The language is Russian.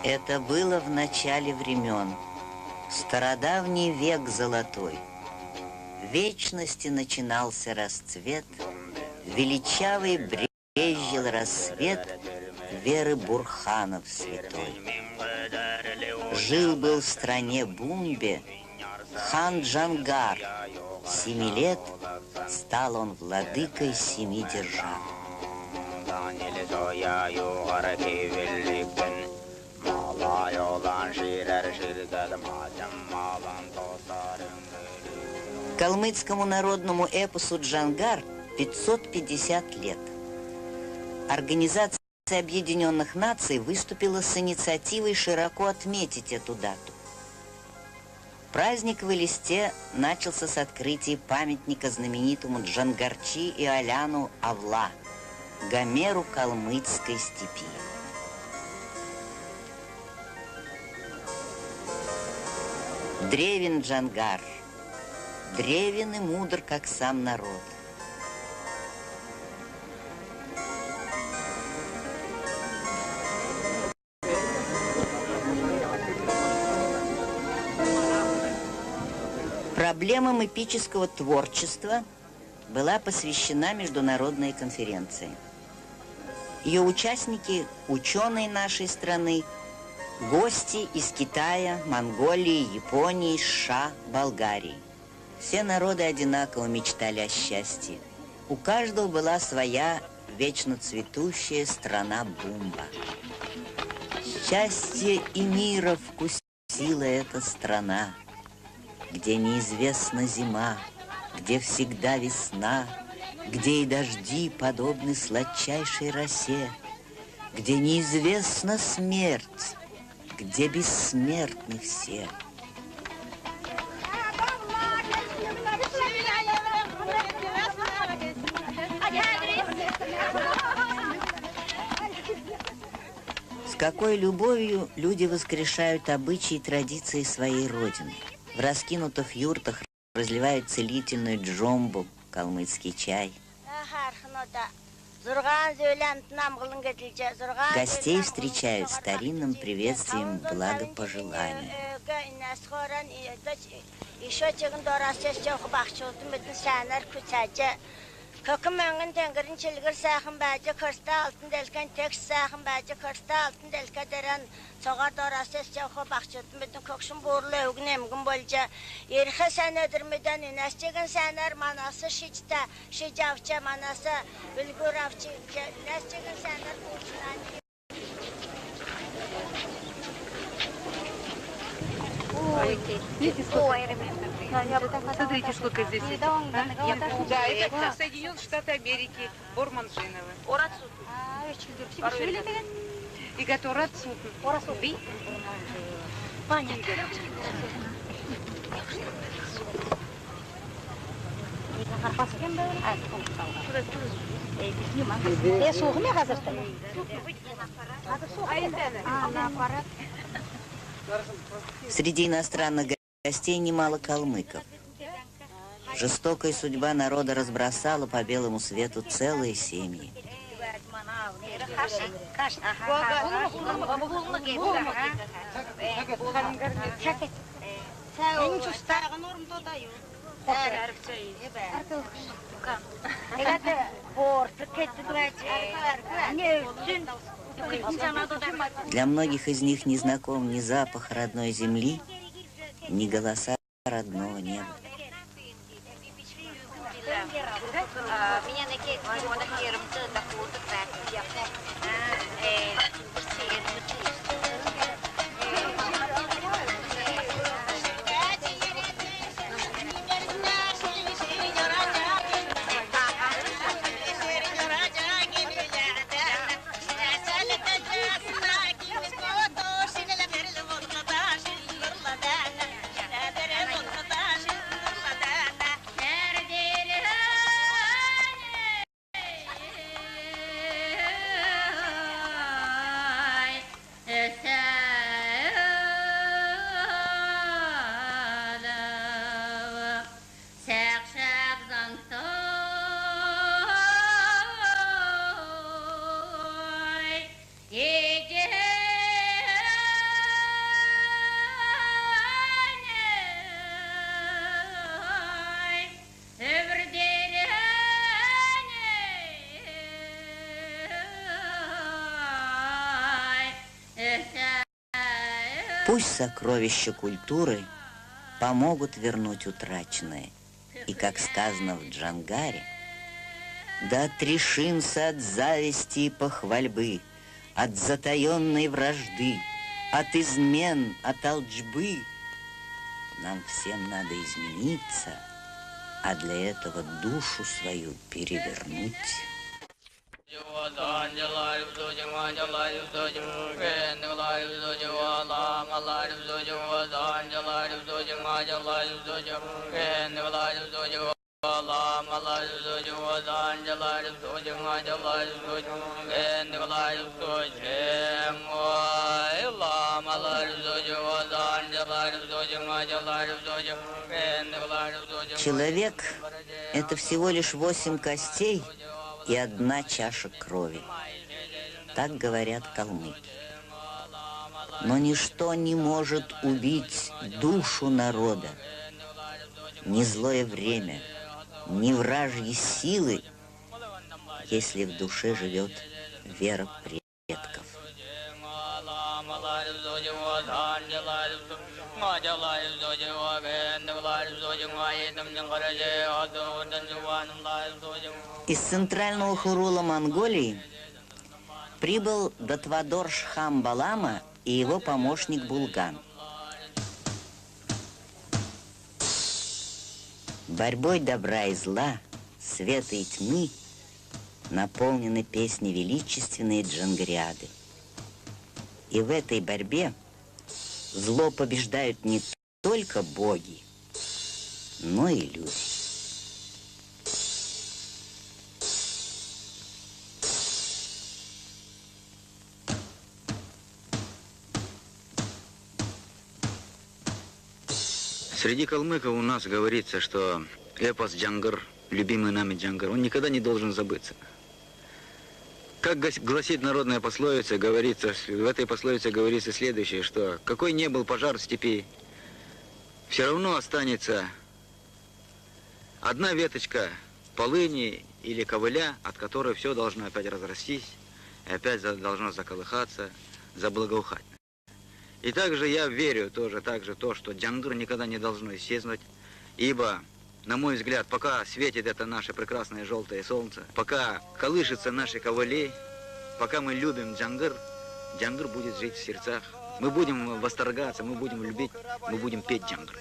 Это было в начале времен, стародавний век золотой. В вечности начинался расцвет, величавый брезжил рассвет веры Бурханов святой. Жил-был в стране Бумбе хан Джангар. 7 лет стал он владыкой 7 держав. Калмыцкому народному эпосу «Джангар» 550 лет. Организация Объединенных Наций выступила с инициативой широко отметить эту дату. Праздник в Элисте начался с открытия памятника знаменитому Джангарчи и Аляну Авла, Гомеру калмыцкой степи. Древен Джангар, древен и мудр, как сам народ. Проблемам эпического творчества была посвящена международная конференция. Ее участники – ученые нашей страны, гости из Китая, Монголии, Японии, США, Болгарии. Все народы одинаково мечтали о счастье. У каждого была своя вечно цветущая страна Бумба. Счастье и мира вкусила эта страна, где неизвестна зима, где всегда весна, где и дожди подобны сладчайшей росе, где неизвестна смерть, где бессмертны все. С какой любовью люди воскрешают обычаи и традиции своей родины. В раскинутых юртах разливают целительную джомбу, калмыцкий чай. Гостей встречают старинным приветствием благопожелания. Köküm öngün tengerin çilgir sahın bacı kırsta altın delken tek sahın bacı kırsta altın delke deren soğar dorası çavxo bakçıtın bütün kökşün borlu ögün emgin bolca yerxe sen ödürmüden ünesçegin sener manası şiçte şicavça manası bilgur avçı ünesçegin sener kurşunan. Смотрите, сколько здесь этих. Да, это Соединенные Штаты Америки, Борманжиновы. И который отсутен. Понятно. Среди иностранных гостей немало калмыков. Жестокая судьба народа разбросала по белому свету целые семьи. Для многих из них не знаком ни запах родной земли, ни голоса родного неба. Пусть сокровища культуры помогут вернуть утраченное. И, как сказано в Джангаре, да отрешимся от зависти и похвальбы, от затаенной вражды, от измен, от алчбы. Нам всем надо измениться, а для этого душу свою перевернуть. Человек – это всего лишь 8 костей и 1 чаша крови. Так говорят калмыки. Но ничто не может убить душу народа. Ни злое время, ни вражьи силы, если в душе живет вера предков. Из центрального Хурула Монголии прибыл Датвадор Шхам Балама и его помощник Булган. Борьбой добра и зла, света и тьмы наполнены песни величественные джангариады. И в этой борьбе зло побеждают не только боги, но и люди. Среди калмыков у нас говорится, что эпос Джангар, любимый нами Джангар, он никогда не должен забыться. Как гласит народная пословица, говорится, в этой пословице говорится следующее, что какой не был пожар в степи, все равно останется одна веточка полыни или ковыля, от которой все должно опять разрастись, и опять должно заколыхаться, заблагоухать. И также я верю тоже то, что Джангар никогда не должно исчезнуть, ибо, на мой взгляд, пока светит это наше прекрасное желтое солнце, пока колышется наши ковыли, пока мы любим Джангар, Джангар будет жить в сердцах. Мы будем восторгаться, мы будем любить, мы будем петь Джангар.